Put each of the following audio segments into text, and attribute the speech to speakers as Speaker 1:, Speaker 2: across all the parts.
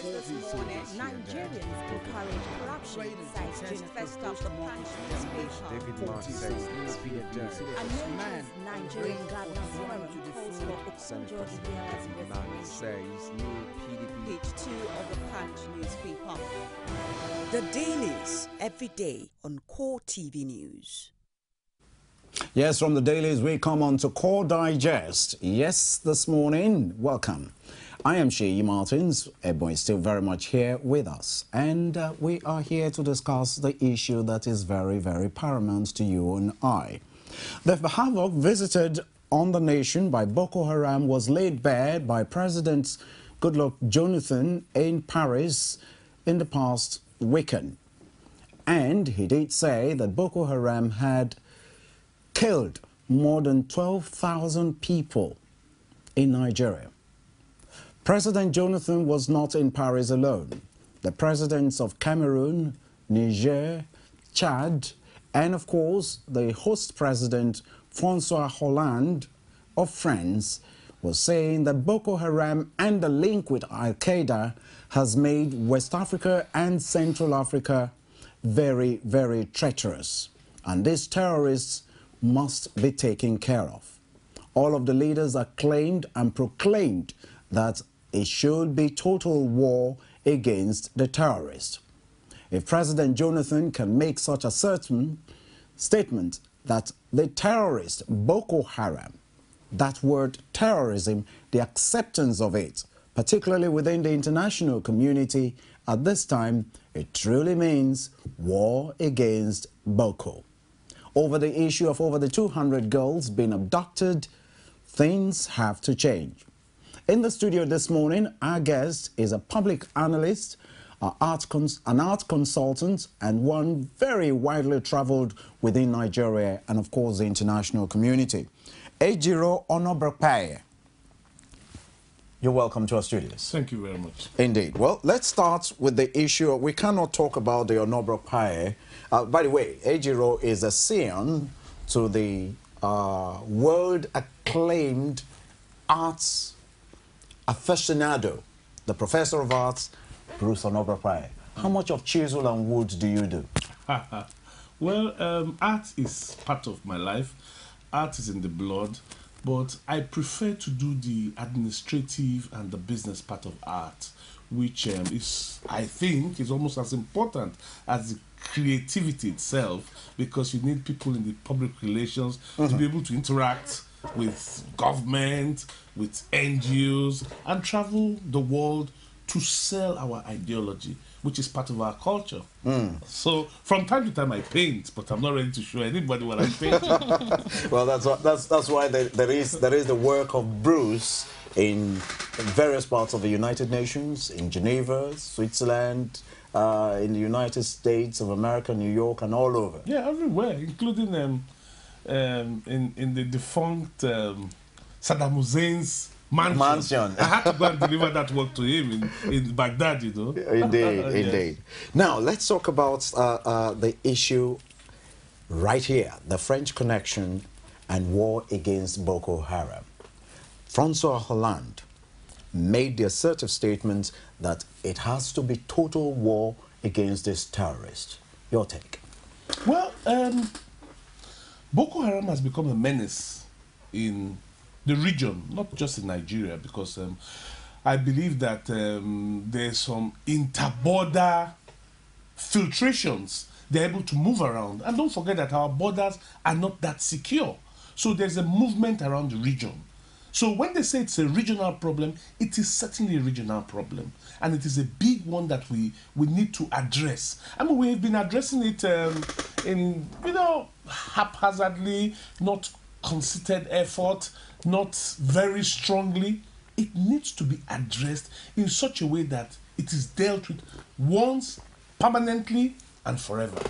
Speaker 1: this morning, Nigerians encourage corruption, cites June 1st of the Punch newspaper. Announces Nigerian Gardeners Forum calls for Okonjo Iweala's resignation. Page 2 of the Punch newspaper. The dailies every day on Core TV News.
Speaker 2: Yes, from the dailies we come on to Core Digest. Yes, this morning, welcome. I am Sheyi Martins. Ebo is still very much here with us. And we are here to discuss the issue that is very, very paramount to you and I. The havoc visited on the nation by Boko Haram was laid bare by President Goodluck Jonathan in Paris in the past weekend. And he did say that Boko Haram had killed more than 12,000 people in Nigeria. President Jonathan was not in Paris alone. The presidents of Cameroon, Niger, Chad, and of course the host president François Hollande of France was saying that Boko Haram and the link with Al-Qaeda has made West Africa and Central Africa very, very treacherous. And these terrorists must be taken care of. All of the leaders acclaimed and proclaimed that it should be total war against the terrorists. If President Jonathan can make such a certain statement that the terrorist Boko Haram, that word terrorism, the acceptance of it, particularly within the international community at this time, it truly means war against Boko. Over the issue of over the 200 girls being abducted, things have to change. In the studio this morning, our guest is a public analyst, an art consultant, and one very widely traveled within Nigeria and, of course, the international community. Ejiro Onobrakpeya. You're welcome to our studios.
Speaker 3: Thank you very much.
Speaker 2: Indeed. Well, let's start with the issue. We cannot talk about the Onobrakpeya. By the way, Ejiro is a scion to the world-acclaimed arts aficionado, the professor of arts, Bruce Onobrakpeya. How much of chisel and wood do you do?
Speaker 3: Well, art is part of my life. Art is in the blood, but I prefer to do the administrative and the business part of art, which is, I think, is almost as important as the creativity itself, because you need people in the public relations to be able to interact with government, with NGOs, and travel the world to sell our ideology, which is part of our culture. So from time to time I paint, but I'm not ready to show anybody what I paint.
Speaker 2: Well, that's why there is the work of Bruce in various parts of the United Nations, in Geneva, Switzerland, in the United States of America, New York, and all over.
Speaker 3: Yeah, everywhere, including in the defunct Saddam Hussein's mansion. I had to go and deliver that work to him in Baghdad, you know.
Speaker 2: Indeed,
Speaker 3: Yes.
Speaker 2: indeed. Now, let's talk about the issue right here, the French connection and war against Boko Haram. François Hollande made the assertive statement that it has to be total war against this terrorist. Your take?
Speaker 3: Well, Boko Haram has become a menace in the region, not just in Nigeria, because I believe that there's some inter-border filtrations. They're able to move around. And don't forget that our borders are not that secure. So there's a movement around the region. So when they say it's a regional problem, it is certainly a regional problem. And it is a big one that we need to address. I mean, we've been addressing it in, haphazardly, not concerted effort, not very strongly. It needs to be addressed in such a way that it is dealt with once, permanently, and forever.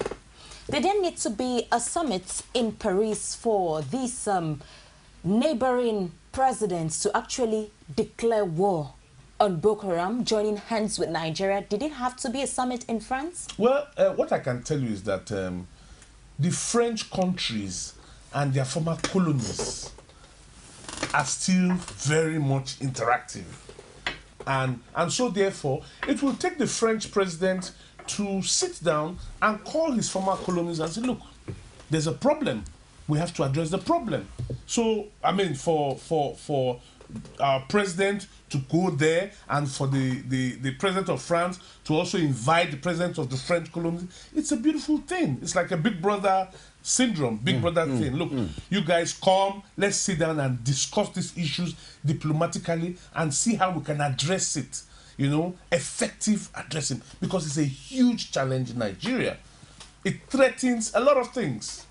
Speaker 4: There then need to be a summit in Paris for these neighboring presidents to actually declare war on Boko Haram, joining hands with Nigeria. Did it have to be a summit in France?
Speaker 3: Well, what I can tell you is that the French countries and their former colonies are still very much interactive. And so therefore, it will take the French president to sit down and call his former colonies and say, look, there's a problem. We have to address the problem. So, I mean, for our president to go there and for the president of France to also invite the president of the French colony, it's a beautiful thing. It's like a big brother syndrome, big brother thing. Look, you guys come, let's sit down and discuss these issues diplomatically and see how we can address it, you know, effective addressing, because it's a huge challenge in Nigeria. It threatens a lot of things.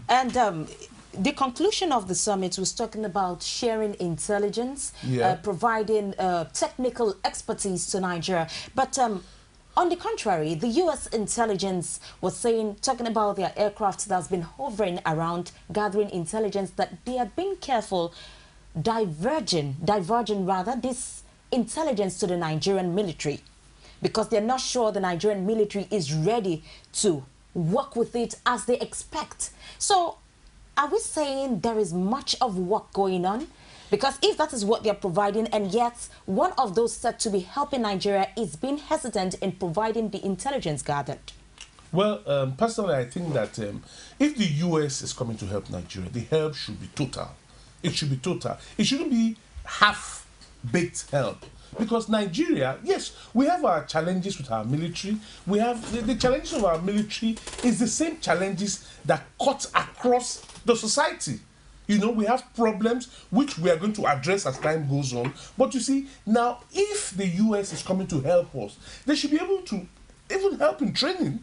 Speaker 4: And the conclusion of the summit was talking about sharing intelligence, providing technical expertise to Nigeria. But on the contrary, the U.S. intelligence was talking about their aircraft that's been hovering around, gathering intelligence, that they are being careful, diverging this intelligence to the Nigerian military, because they're not sure the Nigerian military is ready to work with it as they expect. So are we saying there is much of work going on? Because if that is what they're providing, and yet one of those said to be helping Nigeria is being hesitant in providing the intelligence gathered.
Speaker 3: Well, personally, I think that if the U.S. is coming to help Nigeria, the help should be total. It should be total. It shouldn't be half-baked help. Because Nigeria, yes, we have our challenges with our military. We have the challenges of our military is the same challenges that cut across the society. You know, we have problems which we are going to address as time goes on. But you see, now, if the U.S. is coming to help us, they should be able to even help in training,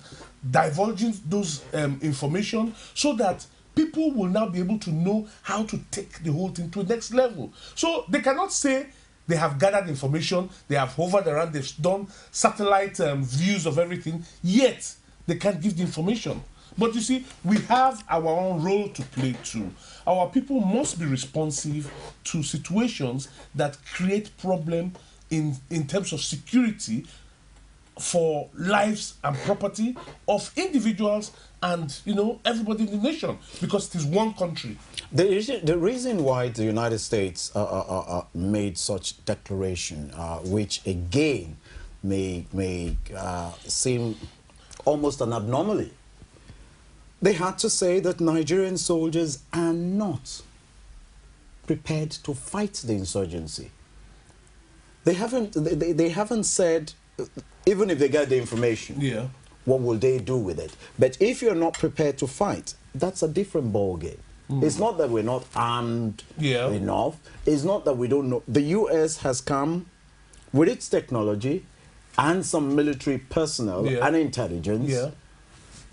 Speaker 3: divulging those information, so that people will now be able to know how to take the whole thing to the next level. So they cannot say they have gathered information, they have hovered around, they've done satellite views of everything, yet they can't give the information. But you see, we have our own role to play too. Our people must be responsive to situations that create problem in terms of security for lives and property of individuals and, you know, everybody in the nation, because it is one country.
Speaker 2: The reason why the United States made such declaration, which again may seem almost an abnormality, they had to say that Nigerian soldiers are not prepared to fight the insurgency. They haven't said, even if they get the information, what will they do with it? But if you're not prepared to fight, that's a different ballgame. It's not that we're not armed enough. It's not that we don't know. The U.S. has come with its technology and some military personnel and intelligence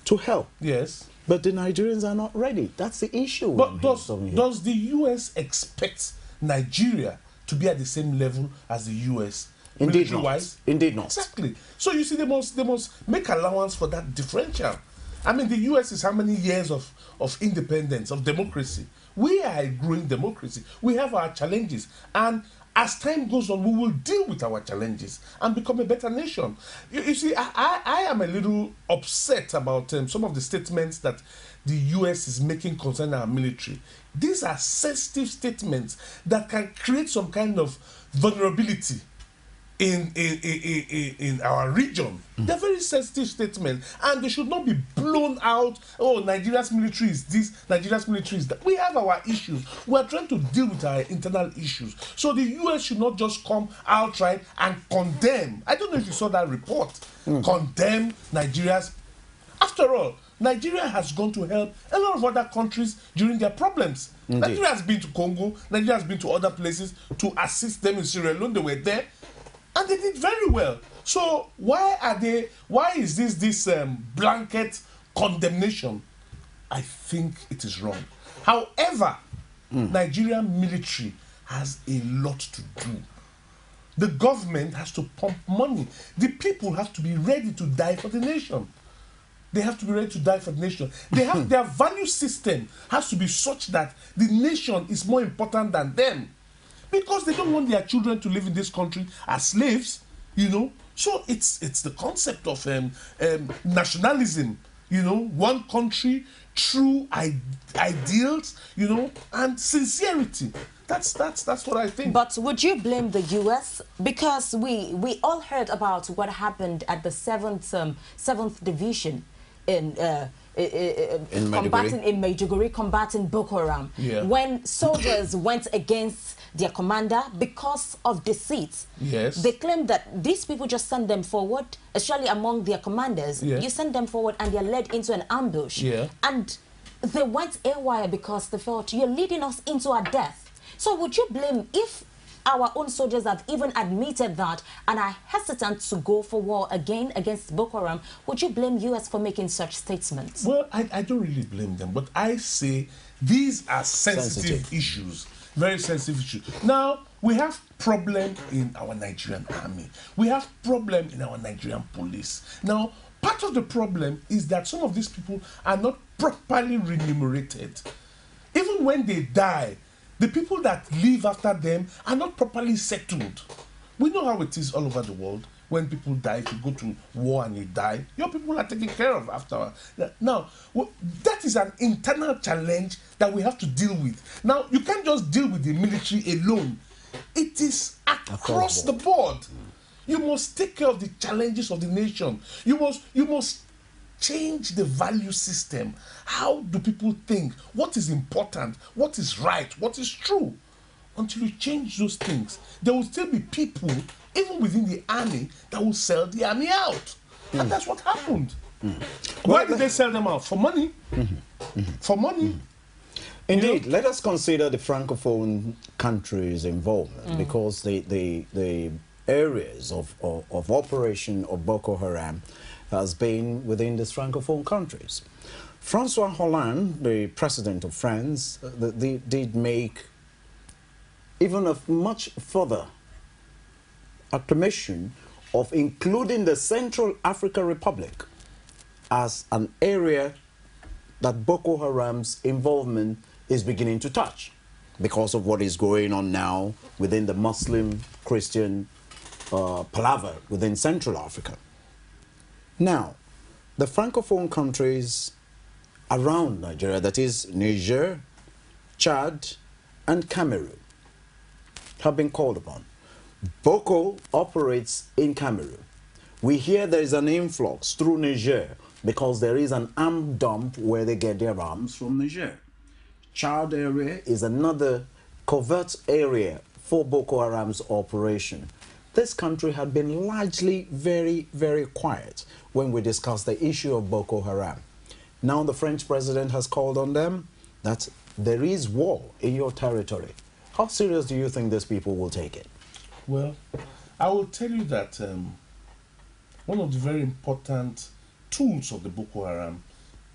Speaker 2: to help.
Speaker 3: Yes.
Speaker 2: But the Nigerians are not ready. That's the issue.
Speaker 3: But does the U.S. expect Nigeria to be at the same level as the U.S.?
Speaker 2: Indeed not. Indeed not.
Speaker 3: Exactly. So you see, they must make allowance for that differential. I mean, the U.S. is how many years of independence, of democracy? We are a growing democracy. We have our challenges. And as time goes on, we will deal with our challenges and become a better nation. You see, I am a little upset about some of the statements that the U.S. is making concerning our military. These are sensitive statements that can create some kind of vulnerability in our region. They're very sensitive statements, and they should not be blown out. Oh, Nigeria's military is this, Nigeria's military is that. We have our issues. We are trying to deal with our internal issues. So the U.S. should not just come outright and condemn. I don't know if you saw that report. Condemn Nigeria's. After all, Nigeria has gone to help a lot of other countries during their problems. Indeed. Nigeria has been to Congo. Nigeria has been to other places to assist them in Sierra Leone. They were there. And they did very well. So why is this blanket condemnation? I think it is wrong. However, Nigerian military has a lot to do. The government has to pump money. The people have to be ready to die for the nation. They have to be ready to die for the nation. They have their value system has to be such that the nation is more important than them. Because they don't want their children to live in this country as slaves, you know. So it's the concept of nationalism, you know, one country, true ideals, you know, and sincerity. That's what I think.
Speaker 4: But would you blame the U.S.? Because we all heard about what happened at the 7th Division in combating Boko Haram.
Speaker 3: Yeah.
Speaker 4: When soldiers went against their commander because of deceit.
Speaker 3: Yes.
Speaker 4: They claimed that these people just sent them forward, especially among their commanders.
Speaker 3: Yeah.
Speaker 4: You send them forward and they're led into an ambush.
Speaker 3: Yeah.
Speaker 4: And they went haywire because they felt you're leading us into our death. So would you blame, if our own soldiers have even admitted that and are hesitant to go for war again against Boko Haram, would you blame US for making such statements?
Speaker 3: Well, I don't really blame them, but I say these are sensitive issues, very sensitive issues. Now, we have problem in our Nigerian army. We have problem in our Nigerian police. Now, part of the problem is that some of these people are not properly remunerated. Even when they die, the people that live after them are not properly settled. We know how it is all over the world. When people die, if you go to war and you die, your people are taken care of after. Now, that is an internal challenge that we have to deal with. Now, you can't just deal with the military alone. It is across the board. You must take care of the challenges of the nation. You must change the value system. How do people think? What is important? What is right? What is true? Until you change those things, there will still be people, even within the army, that will sell the army out. And that's what happened. Why did they sell them out? For money. For money.
Speaker 2: Indeed, let us consider the Francophone countries' involvement, because the areas of operation of Boko Haram has been within these Francophone countries. François Hollande, the president of France, did make even a much further acclamation of including the Central African Republic as an area that Boko Haram's involvement is beginning to touch because of what is going on now within the Muslim-Christian palaver within Central Africa. Now, the Francophone countries around Nigeria, that is Niger, Chad, and Cameroon, have been called upon. Boko operates in Cameroon. We hear there is an influx through Niger because there is an arm dump where they get their arms from Niger. Chad area is another covert area for Boko Haram's operation. This country had been largely very, very quiet when we discussed the issue of Boko Haram. Now the French president has called on them that there is war in your territory. How serious do you think these people will take it?
Speaker 3: Well, I will tell you that one of the very important tools of the Boko Haram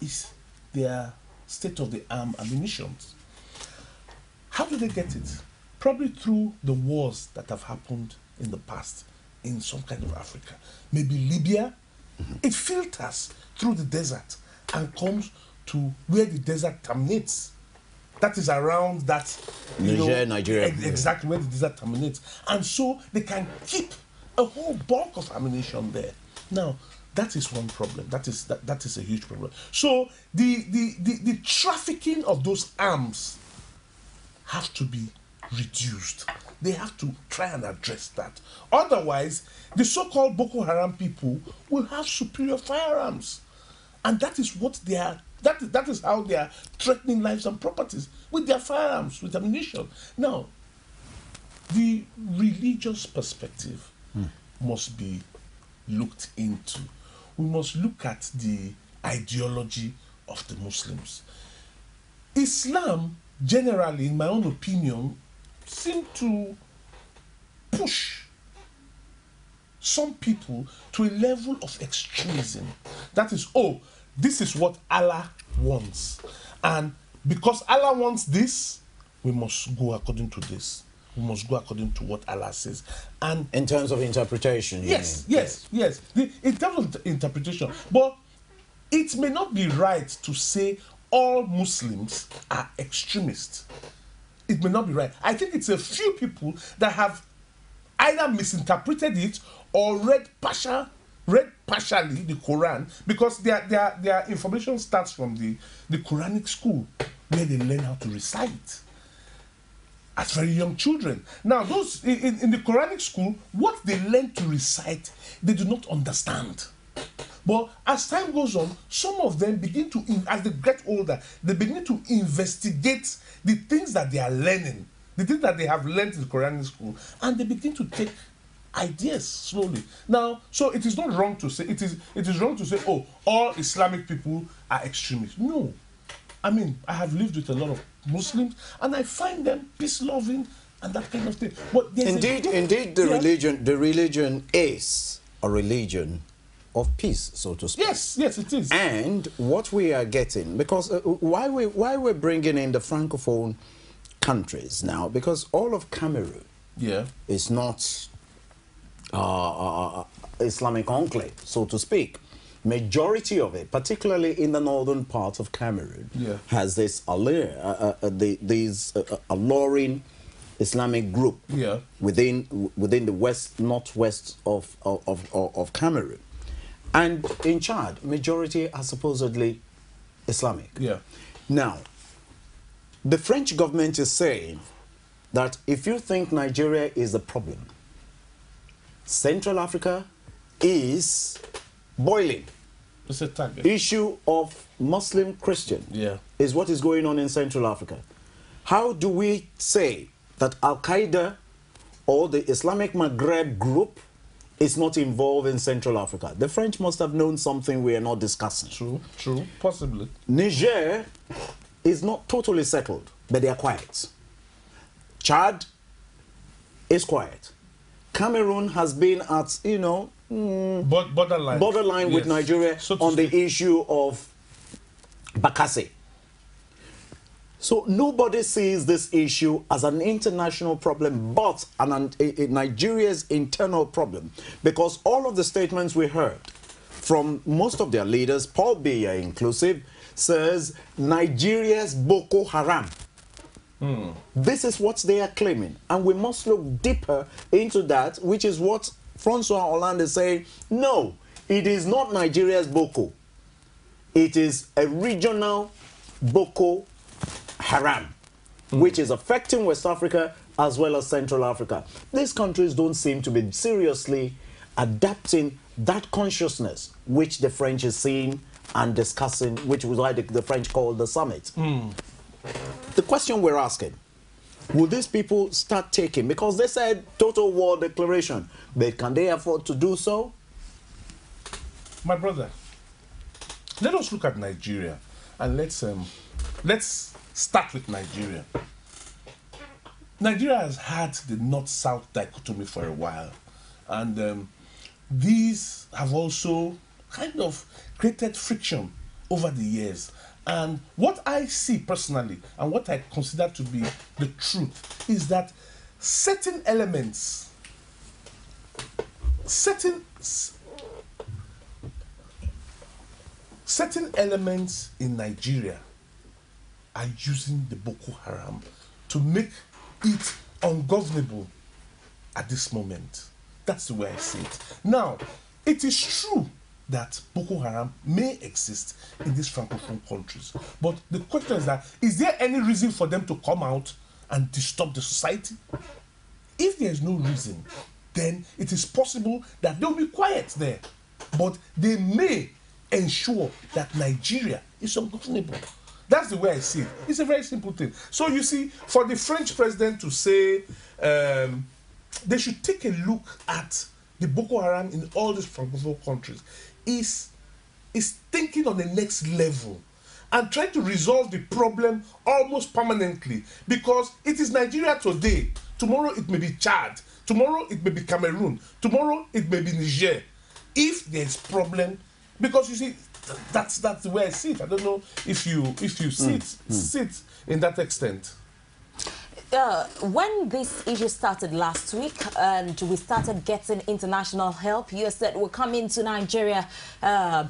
Speaker 3: is their state-of-the-art ammunition. How do they get it? Probably through the wars that have happened in the past in some kind of Africa. Maybe Libya. It filters through the desert and comes to where the desert terminates. That is around that
Speaker 2: Nigeria.
Speaker 3: Exactly where the desert terminates. And so they can keep a whole bulk of ammunition there. Now, that is one problem. That is a huge problem. So the trafficking of those arms have to be reduced. They have to try and address that. Otherwise, the so-called Boko Haram people will have superior firearms. And that is what they are, that is how they are threatening lives and properties, with their firearms, with ammunition. Now, the religious perspective must be looked into. We must look at the ideology of the Muslims. Islam, generally, in my own opinion, seem to push some people to a level of extremism. That is, oh, this is what Allah wants. And because Allah wants this, we must go according to this. We must go according to what Allah says. And
Speaker 2: in terms of interpretation,
Speaker 3: yes. In terms of interpretation. But it may not be right to say all Muslims are extremists. It may not be right. I think it's a few people that have either misinterpreted it or read partially the Quran, because their information starts from the Quranic school, where they learn how to recite. as very young children. Now, those in the Quranic school, what they learn to recite, they do not understand. But as time goes on, some of them begin to, as they get older, they begin to investigate the things that they are learning, the things that they have learned in the Quranic school, and they begin to take ideas slowly. Now, so it is not wrong to say, it is wrong to say, oh, all Islamic people are extremists. No. I mean, I have lived with a lot of Muslims, and I find them peace-loving and that kind of thing. But
Speaker 2: indeed, the religion is a religion of peace, so to speak.
Speaker 3: Yes, yes, it is.
Speaker 2: And what we are getting, because why we're bringing in the Francophone countries now, because all of Cameroon is not Islamic enclave, so to speak. Majority of it, particularly in the northern part of Cameroon, has this alluring Islamic group within the northwest of Cameroon. And in Chad, majority are supposedly Islamic. Now, the French government is saying that if you think Nigeria is a problem, Central Africa is boiling.
Speaker 3: It's a target.
Speaker 2: Issue of Muslim Christian is what is going on in Central Africa. How do we say that Al-Qaeda or the Islamic Maghreb group is not involved in Central Africa? The French must have known something we are not discussing.
Speaker 3: True, possibly.
Speaker 2: Niger is not totally settled, but they are quiet. Chad is quiet. Cameroon has been at, you know, borderline with Nigeria on the issue of Bakassi. So nobody sees this issue as an international problem, but Nigeria's internal problem, because all of the statements we heard from most of their leaders, Paul Biya inclusive, says Nigeria's Boko Haram. This is what they are claiming, and we must look deeper into that, which is what Francois Hollande is saying. No, it is not Nigeria's Boko. It is a regional Boko Haram, which is affecting West Africa as well as Central Africa. These countries don't seem to be seriously adapting that consciousness which the French is seeing and discussing, which was why the French called the summit. The question we're asking, will these people start taking, because they said total war declaration, but can they afford to do so?
Speaker 3: My brother, let us look at Nigeria, and let's start with Nigeria. Nigeria has had the north-south dichotomy for a while, and these have also kind of created friction over the years. And what I see personally, and what I consider to be the truth, is that certain elements, certain in Nigeria are using the Boko Haram to make it ungovernable at this moment. That's the way I see it. Now, it is true that Boko Haram may exist in these Francophone countries. But the question is that, is there any reason for them to come out and disturb the society? If there is no reason, then it is possible that they'll be quiet there. But they may ensure that Nigeria is ungovernable. That's the way I see it. It's a very simple thing. So you see, for the French president to say they should take a look at the Boko Haram in all these Francophone countries, is thinking on the next level and trying to resolve the problem almost permanently, because it is Nigeria today. Tomorrow it may be Chad. Tomorrow it may be Cameroon. Tomorrow it may be Niger. If there's problem, because you see, that's the way I see it. I don't know if you see it in that extent.
Speaker 4: When this issue started last week and we started getting international help, US said we're coming to Nigeria.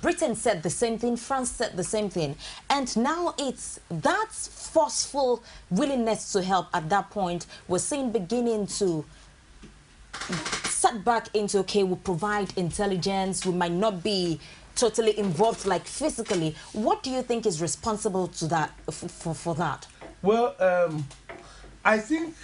Speaker 4: Britain said the same thing. France said the same thing. And now it's that forceful willingness to help at that point we're seeing beginning to set back into, okay, we'll provide intelligence. We might not be totally involved, like physically. What do you think is responsible to that, for that?
Speaker 3: Well, I think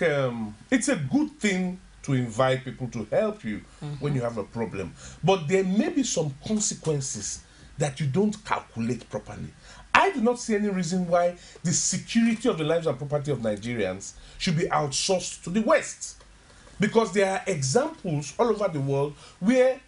Speaker 3: it's a good thing to invite people to help you when you have a problem. But there may be some consequences that you don't calculate properly. I do not see any reason why the security of the lives and property of Nigerians should be outsourced to the West. Because there are examples all over the world where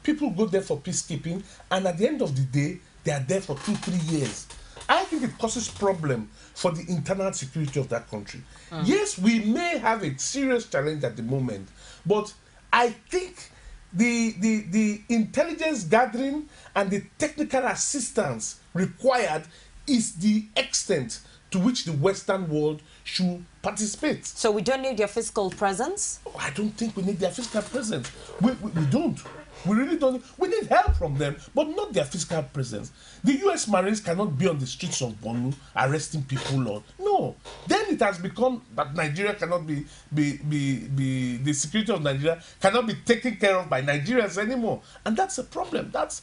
Speaker 3: people go there for peacekeeping, and at the end of the day, they are there for 2-3 years. I think it causes problem for the internal security of that country. Yes, we may have a serious challenge at the moment, but I think the intelligence gathering and the technical assistance required is the extent to which the Western world should participate.
Speaker 4: So we don't need their physical presence?
Speaker 3: Oh, I don't think we need their physical presence. We don't. We really don't. We need help from them, but not their physical presence. The U.S. Marines cannot be on the streets of Borno arresting people. Or no. Then it has become that Nigeria cannot be the security of Nigeria cannot be taken care of by Nigerians anymore, and that's a problem. That's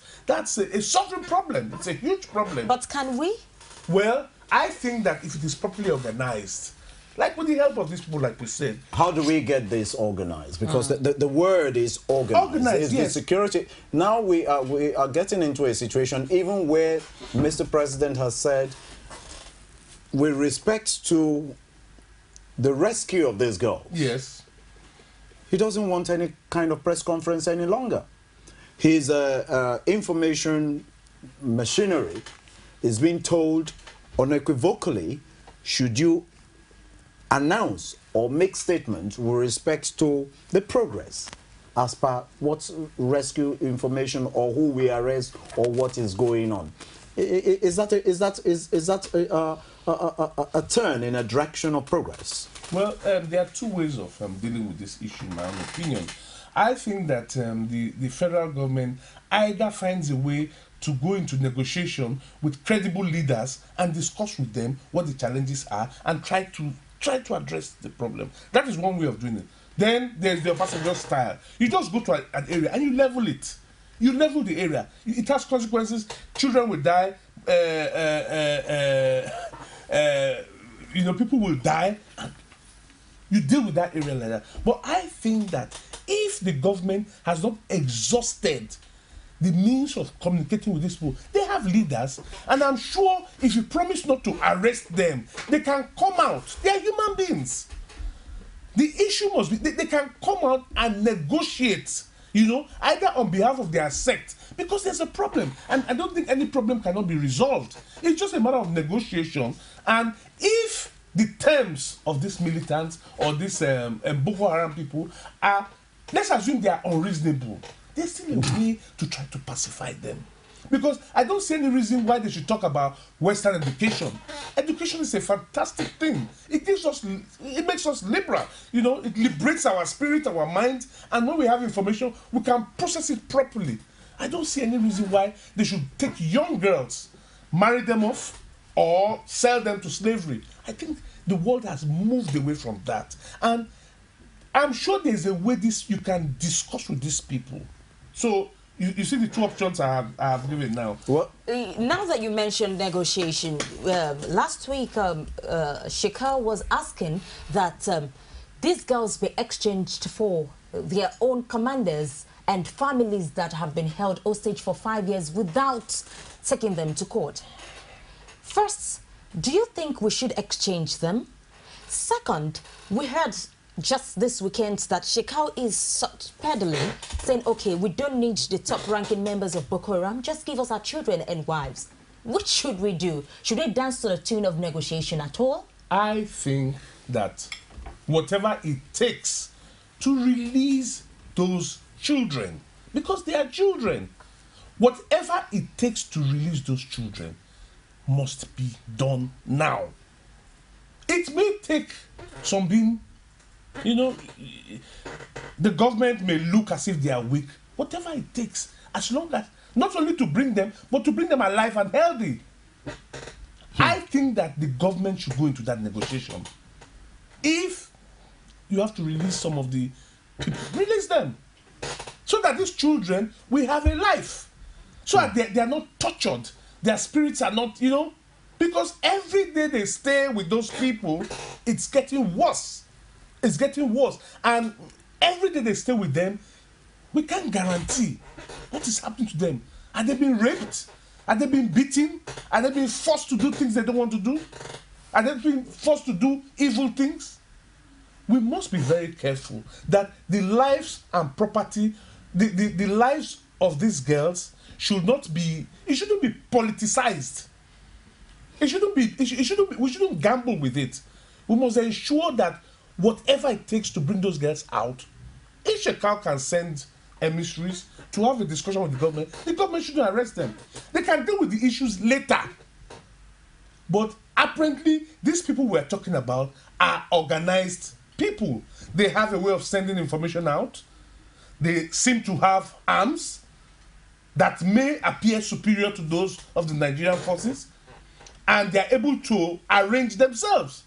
Speaker 3: a sovereign problem. It's a huge problem.
Speaker 4: But can we?
Speaker 3: Well, I think that if it is properly organized, like with the help of these people, like we said.
Speaker 2: How do we get this organized? Because the word is organized.
Speaker 3: Organized, yes.
Speaker 2: The security. Now we are getting into a situation even where Mr. President has said, with respect to the rescue of this girl.
Speaker 3: Yes.
Speaker 2: He doesn't want any kind of press conference any longer. His information machinery is being told unequivocally, should you announce or make statements with respect to the progress as per what's rescue information or who we arrest or what is going on. Is that a turn in a direction of progress?
Speaker 3: Well, there are two ways of dealing with this issue, in my own opinion. I think that the federal government either finds a way to go into negotiation with credible leaders and discuss with them what the challenges are and try to address the problem. That is one way of doing it. Then there's the passenger style. You just go to an area and you level it. You level the area. It has consequences. Children will die. People will die. And you deal with that area like that. But I think that if the government has not exhausted the means of communicating with these people, they have leaders, and I'm sure if you promise not to arrest them, they can come out. They are human beings. The issue must be they can come out and negotiate, either on behalf of their sect, because there's a problem, and I don't think any problem cannot be resolved. It's just a matter of negotiation, and if the terms of these militants or these Boko Haram people are, let's assume they are unreasonable, there's still a way to try to pacify them. Because I don't see any reason why they should talk about Western education. Education is a fantastic thing. It makes us liberal. It liberates our spirit, our mind, and when we have information, we can process it properly. I don't see any reason why they should take young girls, marry them off, or sell them to slavery. I think the world has moved away from that. And I'm sure there's a way you can discuss with these people. So you see the two options I have given now.
Speaker 2: What?
Speaker 4: Now that you mentioned negotiation, last week Shekau was asking that these girls be exchanged for their own commanders and families that have been held hostage for 5 years without taking them to court. First, do you think we should exchange them? Second, we heard just this weekend that Shekau is peddling, saying, okay, we don't need the top-ranking members of Boko Haram, just give us our children and wives. What should we do? Should we dance to the tune of negotiation at all?
Speaker 3: I think that whatever it takes to release those children, because they are children, whatever it takes to release those children must be done now. It may take some being, the government may look as if they are weak. Whatever it takes, as long as, not only to bring them, but to bring them alive and healthy. I think that the government should go into that negotiation. If you have to release some of the people, release them. So that these children will have a life. So that they are not tortured. Their spirits are not, Because every day they stay with those people, it's getting worse. It's getting worse. And every day they stay with them, we can't guarantee what is happening to them. Are they being raped? Are they being beaten? Are they being forced to do things they don't want to do? Are they being forced to do evil things? We must be very careful that the lives and property, the lives of these girls should not be, it shouldn't be politicized. It shouldn't be, we shouldn't gamble with it. We must ensure that whatever it takes to bring those girls out, if Shekau can send emissaries to have a discussion with the government shouldn't arrest them. They can deal with the issues later. But apparently, these people we're talking about are organized people. They have a way of sending information out. They seem to have arms that may appear superior to those of the Nigerian forces. And they're able to arrange themselves.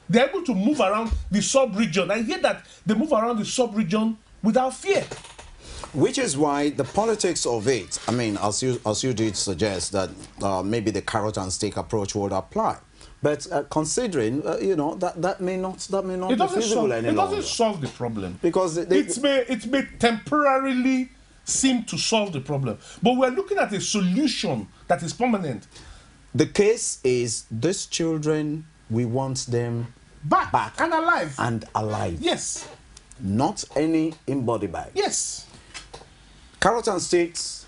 Speaker 3: They're able to move around the sub-region. I hear that they move around the sub-region without fear.
Speaker 2: Which is why the politics of it, I mean, as you did suggest, that maybe the carrot and stick approach would apply. But considering, you know, that may not be feasible any longer.
Speaker 3: It doesn't solve the problem.
Speaker 2: Because
Speaker 3: it may temporarily seem to solve the problem. But we're looking at a solution that is permanent.
Speaker 2: The case is these children, we want them
Speaker 3: back and alive.
Speaker 2: And alive.
Speaker 3: Yes.
Speaker 2: Not any in body bag.
Speaker 3: Yes.
Speaker 2: Carrot and sticks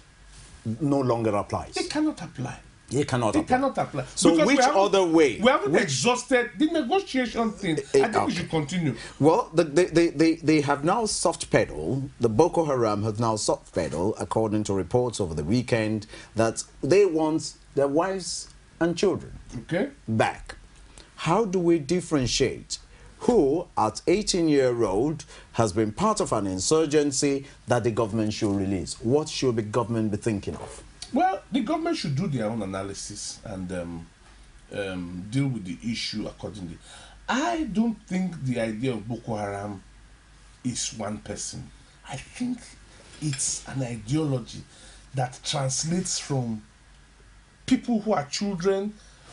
Speaker 2: no longer applies.
Speaker 3: It cannot apply.
Speaker 2: It cannot
Speaker 3: apply.
Speaker 2: So
Speaker 3: because
Speaker 2: which other way?
Speaker 3: We haven't exhausted the negotiation thing. I think we should continue.
Speaker 2: Well, they have now soft pedal. The Boko Haram have now soft pedal, according to reports over the weekend, that they want their wives and children back. How do we differentiate who, at 18-year-old, has been part of an insurgency that the government should release? What should the government be thinking of?
Speaker 3: Well, the government should do their own analysis and deal with the issue accordingly. I don't think the idea of Boko Haram is one person. I think it's an ideology that translates from people who are children,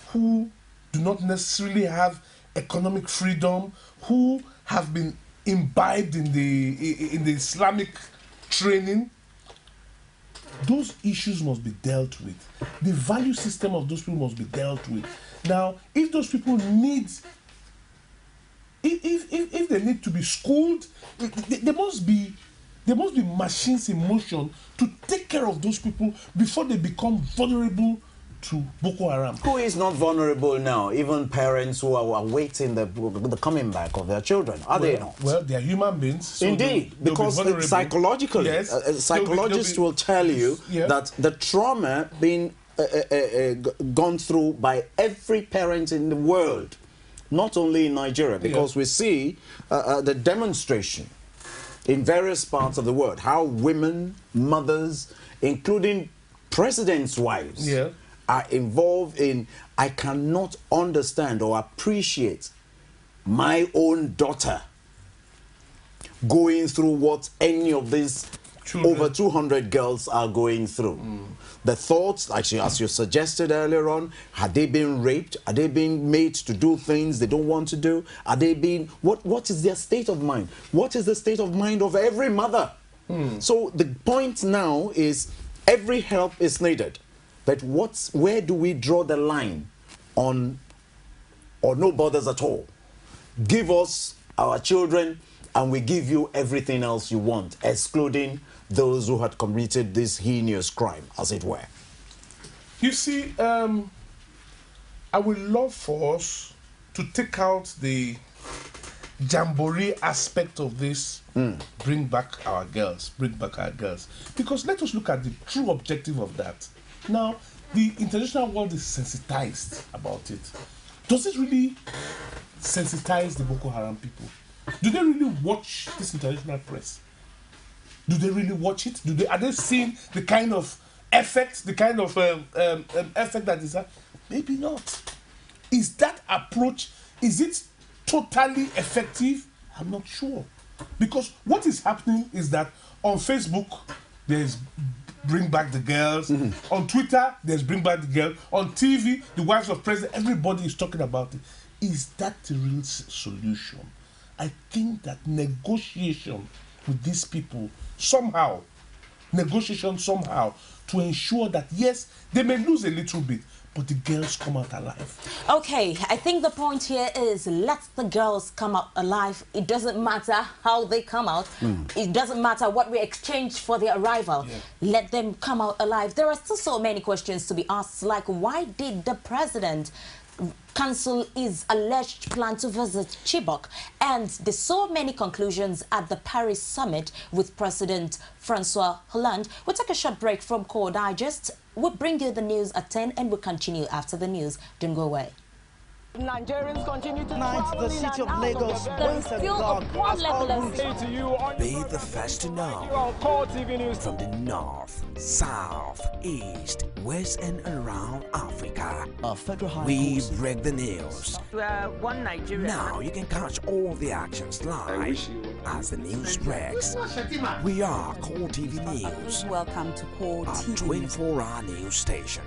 Speaker 3: who do not necessarily have economic freedom, who have been imbibed in the Islamic training. Those issues must be dealt with. The value system of those people must be dealt with. Now, if those people need, if they need to be schooled, there must be machines in motion to take care of those people before they become vulnerable to Boko Haram.
Speaker 2: Who is not vulnerable now? Even parents who are awaiting the coming back of their children. Are they not?
Speaker 3: Well, they are human beings. So
Speaker 2: indeed, because psychologically,
Speaker 3: yes,
Speaker 2: psychologists will tell you that the trauma being gone through by every parent in the world, not only in Nigeria, because we see the demonstration in various parts of the world, how women, mothers, including presidents' wives, are involved in, I cannot understand or appreciate my own daughter going through what any of these over 200 girls are going through. The thoughts, actually, as you suggested earlier on, had they been raped? Are they being made to do things they don't want to do? Are they being, what is their state of mind? What is the state of mind of every mother? So the point now is every help is needed. But where do we draw the line on, or no borders at all? Give us our children and we give you everything else you want, excluding those who had committed this heinous crime, as it were.
Speaker 3: You see, I would love for us to take out the jamboree aspect of this, bring back our girls, because let us look at the true objective of that. Now, the international world is sensitized about it. Does it really sensitize the Boko Haram people? Do they really watch this international press? Do they really watch it? Are they seeing the kind of effect, effect that is that? Maybe not. Is that approach, is it totally effective? I'm not sure. Because what is happening is that on Facebook, there is bring back the girls. On Twitter, there's bring back the girls. On TV, the wives of president, everybody is talking about it. Is that the real solution? I think that negotiation with these people somehow to ensure that, yes, they may lose a little bit, but the girls come out alive.
Speaker 4: Okay, I think the point here is let the girls come out alive. It doesn't matter how they come out. It doesn't matter what we exchange for their arrival. Let them come out alive. There are still so many questions to be asked, like why did the president cancel his alleged plan to visit Chibok? And there's so many conclusions at the Paris summit with President Francois Hollande. We'll take a short break from Core Digest. We'll bring you the news at 10 and we'll continue after the news. Don't go away.
Speaker 5: Nigerians continue to
Speaker 6: the city of Lagos.
Speaker 4: There is still a poor level of...
Speaker 7: Be the first to know.
Speaker 5: CORETV News.
Speaker 7: From the north, south, east, west and around Africa, we break the news.
Speaker 5: One Nigeria.
Speaker 7: Now you can catch all the actions live as the news breaks. We are CORETV News.
Speaker 1: Welcome to Core
Speaker 7: a
Speaker 1: TV.
Speaker 7: 24-hour news station.